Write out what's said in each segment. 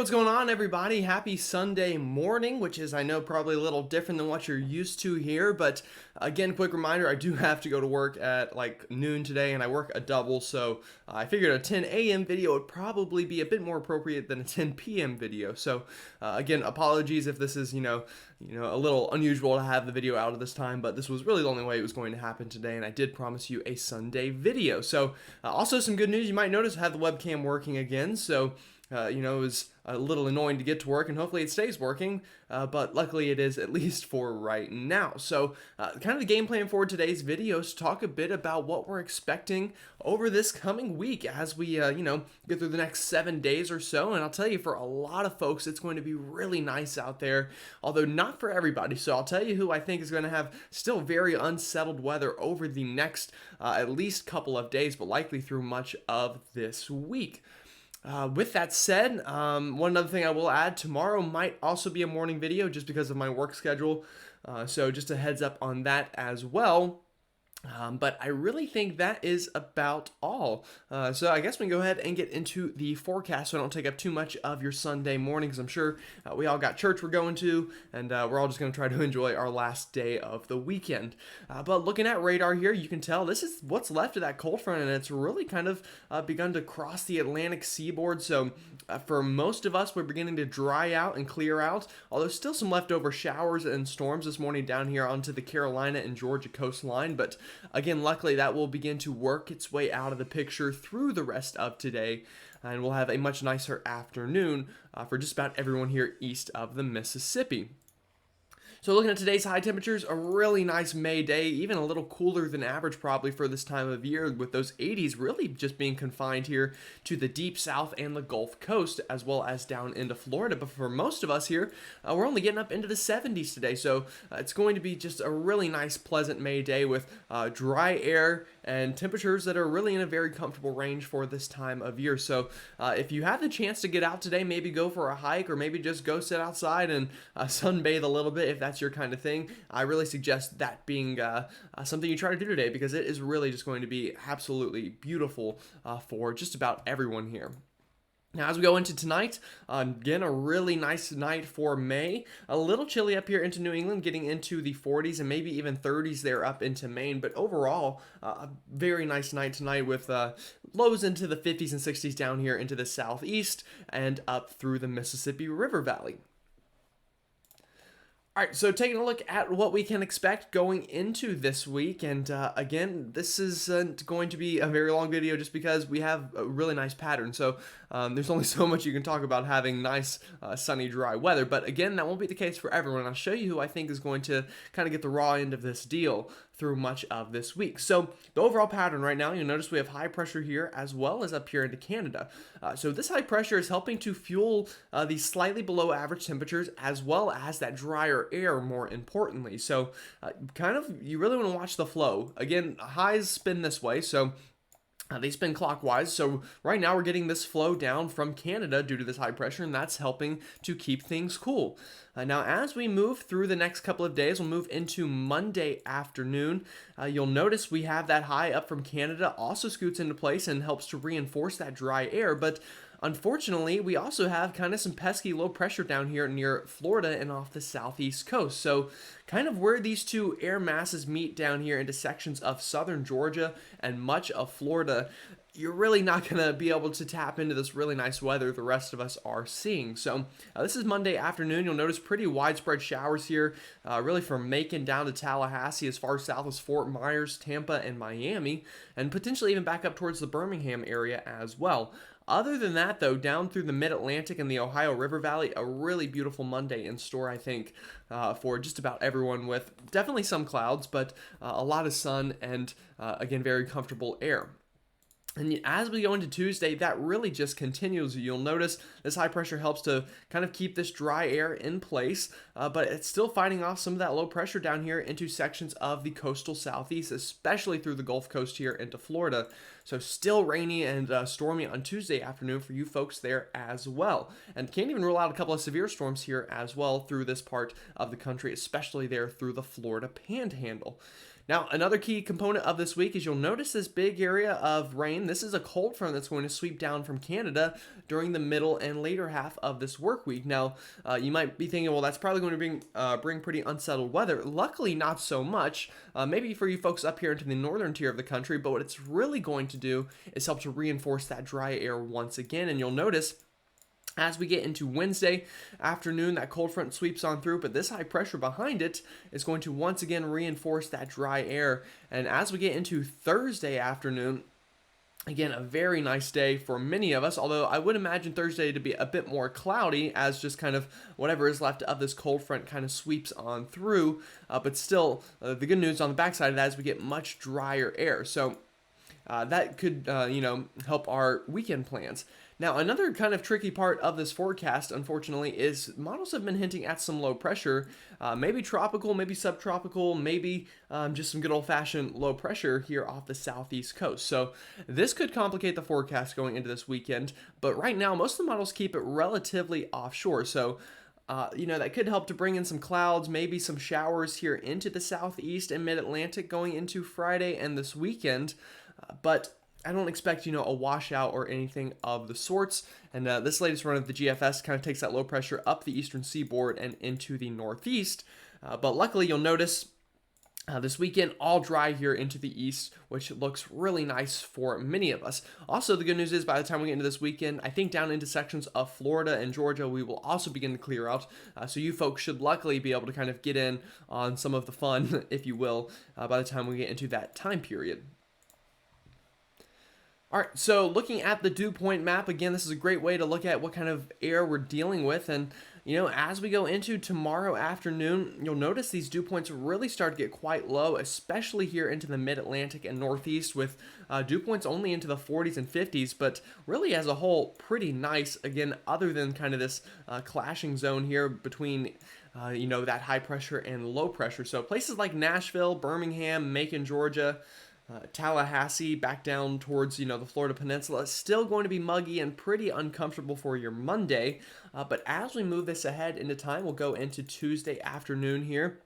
what's going on, everybody? Happy Sunday morning, which is, I know, probably a little different than what you're used to here. But again, quick reminder, I do have to go to work at like noon today, and I work a double. So I figured a 10 a.m. video would probably be a bit more appropriate than a 10 p.m. video. So again, apologies if this is, a little unusual to have the video out at this time, but this was really the only way it was going to happen today, and I did promise you a Sunday video. So also some good news, you might notice I have the webcam working again. So it was a little annoying to get to work, and hopefully it stays working, but luckily it is, at least for right now. So kind of the game plan for today's video is to talk a bit about what we're expecting over this coming week as we, get through the next 7 days or so. And I'll tell you, for a lot of folks, it's going to be really nice out there, although not for everybody. So I'll tell you who I think is going to have still very unsettled weather over the next at least couple of days, but likely through much of this week. With that said, one other thing I will add, tomorrow might also be a morning video just because of my work schedule. So just a heads up on that as well. But I really think that is about all. So I guess we can go ahead and get into the forecast so I don't take up too much of your Sunday morning, because I'm sure we all got church we're going to, and we're all just going to try to enjoy our last day of the weekend. But looking at radar here, you can tell this is what's left of that cold front, and it's really kind of begun to cross the Atlantic seaboard. So for most of us, we're beginning to dry out and clear out, although still some leftover showers and storms this morning down here onto the Carolina and Georgia coastline. But again, luckily that will begin to work its way out of the picture through the rest of today, and we'll have a much nicer afternoon for just about everyone here east of the Mississippi. So looking at today's high temperatures, a really nice May day, even a little cooler than average probably for this time of year, with those 80s really just being confined here to the deep south and the Gulf Coast, as well as down into Florida. But for most of us here, we're only getting up into the 70s today. So it's going to be just a really nice, pleasant May day with dry air and temperatures that are really in a very comfortable range for this time of year. So if you have the chance to get out today, maybe go for a hike, or maybe just go sit outside and sunbathe a little bit if that's your kind of thing. I really suggest that being something you try to do today, because it is really just going to be absolutely beautiful for just about everyone here. Now, as we go into tonight, again, a really nice night for May. A little chilly up here into New England, getting into the 40s and maybe even 30s there up into Maine. But overall, a very nice night tonight with lows into the 50s and 60s down here into the southeast and up through the Mississippi River Valley. All right, so taking a look at what we can expect going into this week, and again, this isn't going to be a very long video just because we have a really nice pattern. So there's only so much you can talk about having nice, sunny, dry weather. But again, that won't be the case for everyone. I'll show you who I think is going to kind of get the raw end of this deal through much of this week. So the overall pattern right now, you'll notice we have high pressure here as well as up here into Canada. So this high pressure is helping to fuel these slightly below average temperatures, as well as that drier air, more importantly. So you really want to watch the flow. Again, highs spin this way, so they spin clockwise. So right now we're getting this flow down from Canada due to this high pressure, and that's helping to keep things cool. Now, as we move through the next couple of days, we'll move into Monday afternoon. You'll notice we have that high up from Canada also scoots into place and helps to reinforce that dry air. But unfortunately, we also have kind of some pesky low pressure down here near Florida and off the southeast coast. So kind of where these two air masses meet down here into sections of southern Georgia and much of Florida, you're really not going to be able to tap into this really nice weather the rest of us are seeing. So this is Monday afternoon. You'll notice pretty widespread showers here, really from Macon down to Tallahassee, as far south as Fort Myers, Tampa, and Miami, and potentially even back up towards the Birmingham area as well. Other than that, though, down through the Mid-Atlantic and the Ohio River Valley, a really beautiful Monday in store, I think, for just about everyone, with definitely some clouds, but a lot of sun and, again, very comfortable air. And as we go into Tuesday, that really just continues. You'll notice this high pressure helps to kind of keep this dry air in place, but it's still fighting off some of that low pressure down here into sections of the coastal southeast, especially through the Gulf Coast here into Florida. So still rainy and stormy on Tuesday afternoon for you folks there as well. And can't even rule out a couple of severe storms here as well through this part of the country, especially there through the Florida Panhandle. Now, another key component of this week is you'll notice this big area of rain. This is a cold front that's going to sweep down from Canada during the middle and later half of this work week. Now, you might be thinking, well, that's probably going to bring pretty unsettled weather. Luckily, not so much. Maybe for you folks up here into the northern tier of the country, but what it's really going to do is help to reinforce that dry air once again. And you'll notice as we get into Wednesday afternoon, that cold front sweeps on through, but this high pressure behind it is going to once again reinforce that dry air. And as we get into Thursday afternoon, again, a very nice day for many of us, although I would imagine Thursday to be a bit more cloudy as just kind of whatever is left of this cold front kind of sweeps on through. But still, the good news on the backside of that is we get much drier air. So that could, help our weekend plans. Now, another kind of tricky part of this forecast, unfortunately, is models have been hinting at some low pressure, maybe tropical, maybe subtropical, maybe just some good old-fashioned low pressure here off the southeast coast. So this could complicate the forecast going into this weekend, but right now, most of the models keep it relatively offshore. So that could help to bring in some clouds, maybe some showers here into the southeast and mid-Atlantic going into Friday and this weekend. But I don't expect, a washout or anything of the sorts. And this latest run of the GFS kind of takes that low pressure up the eastern seaboard and into the northeast. But luckily, you'll notice this weekend all dry here into the east, which looks really nice for many of us. Also, the good news is by the time we get into this weekend, I think down into sections of Florida and Georgia, we will also begin to clear out. So you folks should luckily be able to kind of get in on some of the fun, if you will, by the time we get into that time period. All right, so looking at the dew point map, again, this is a great way to look at what kind of air we're dealing with. And, as we go into tomorrow afternoon, you'll notice these dew points really start to get quite low, especially here into the mid-Atlantic and northeast with dew points only into the 40s and 50s, but really as a whole, pretty nice, again, other than kind of this clashing zone here between that high pressure and low pressure. So places like Nashville, Birmingham, Macon, Georgia, Tallahassee, back down towards, the Florida Peninsula, still going to be muggy and pretty uncomfortable for your Monday. But as we move this ahead into time, we'll go into Tuesday afternoon here.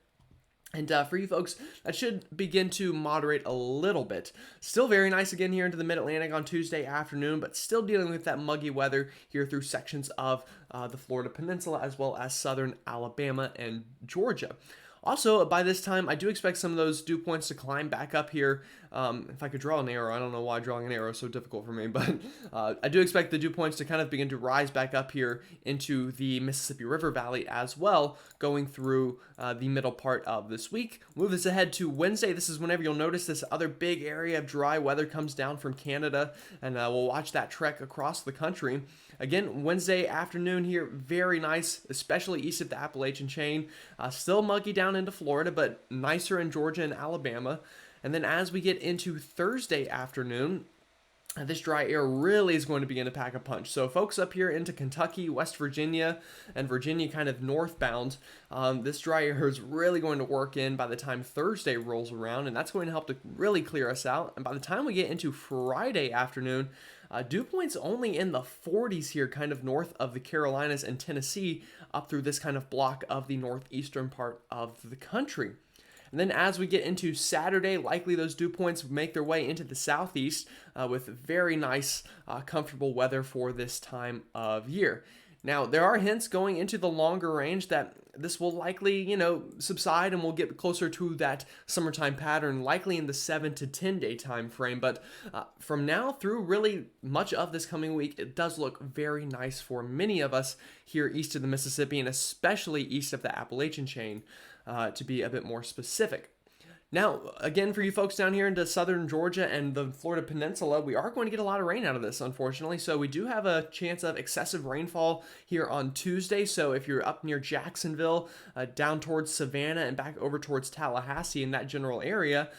And for you folks, that should begin to moderate a little bit. Still very nice again here into the mid-Atlantic on Tuesday afternoon, but still dealing with that muggy weather here through sections of the Florida Peninsula as well as southern Alabama and Georgia. Also, by this time, I do expect some of those dew points to climb back up here. If I could draw an arrow, I don't know why drawing an arrow is so difficult for me, but I do expect the dew points to kind of begin to rise back up here into the Mississippi River Valley as well, going through the middle part of this week. Move this ahead to Wednesday. This is whenever you'll notice this other big area of dry weather comes down from Canada, and we'll watch that trek across the country. Again, Wednesday afternoon here, very nice, especially east of the Appalachian chain. Still muggy down into Florida, but nicer in Georgia and Alabama. And then as we get into Thursday afternoon, this dry air really is going to begin to pack a punch. So folks up here into Kentucky, West Virginia, and Virginia kind of northbound, this dry air is really going to work in by the time Thursday rolls around, and that's going to help to really clear us out. And by the time we get into Friday afternoon, dew points only in the 40s here, kind of north of the Carolinas and Tennessee, up through this kind of block of the northeastern part of the country. And then as we get into Saturday, likely those dew points make their way into the southeast with very nice, comfortable weather for this time of year. Now, there are hints going into the longer range that this will likely, subside and we'll get closer to that summertime pattern, likely in the 7 to 10 day time frame. But from now through really much of this coming week, it does look very nice for many of us here east of the Mississippi and especially east of the Appalachian chain, to be a bit more specific. Now, again, for you folks down here into southern Georgia and the Florida Peninsula, we are going to get a lot of rain out of this, unfortunately. So we do have a chance of excessive rainfall here on Tuesday. So if you're up near Jacksonville, down towards Savannah and back over towards Tallahassee in that general area,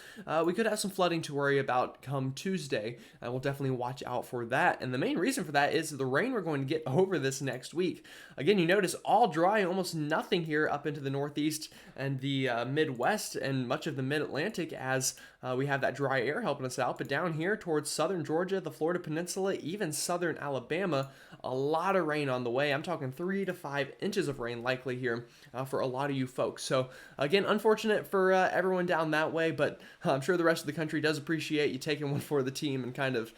we could have some flooding to worry about come Tuesday. We'll definitely watch out for that. And the main reason for that is the rain we're going to get over this next week. Again, you notice all dry, almost nothing here up into the northeast and the Midwest and much of the mid mid-Atlantic as we have that dry air helping us out. But down here towards southern Georgia, the Florida Peninsula, even southern Alabama, a lot of rain on the way. I'm talking 3 to 5 inches of rain likely here for a lot of you folks. So again, unfortunate for everyone down that way, but I'm sure the rest of the country does appreciate you taking one for the team and kind of,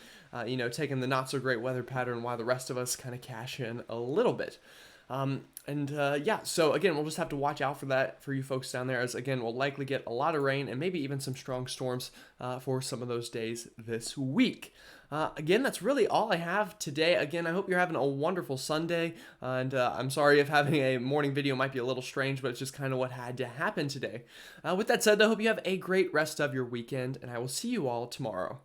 taking the not so great weather pattern while the rest of us kind of cash in a little bit. So again, we'll just have to watch out for that for you folks down there, as again, we'll likely get a lot of rain and maybe even some strong storms for some of those days this week. Again, that's really all I have today. Again, I hope you're having a wonderful Sunday, and I'm sorry if having a morning video might be a little strange, but it's just kind of what had to happen today. With that said, I hope you have a great rest of your weekend, and I will see you all tomorrow.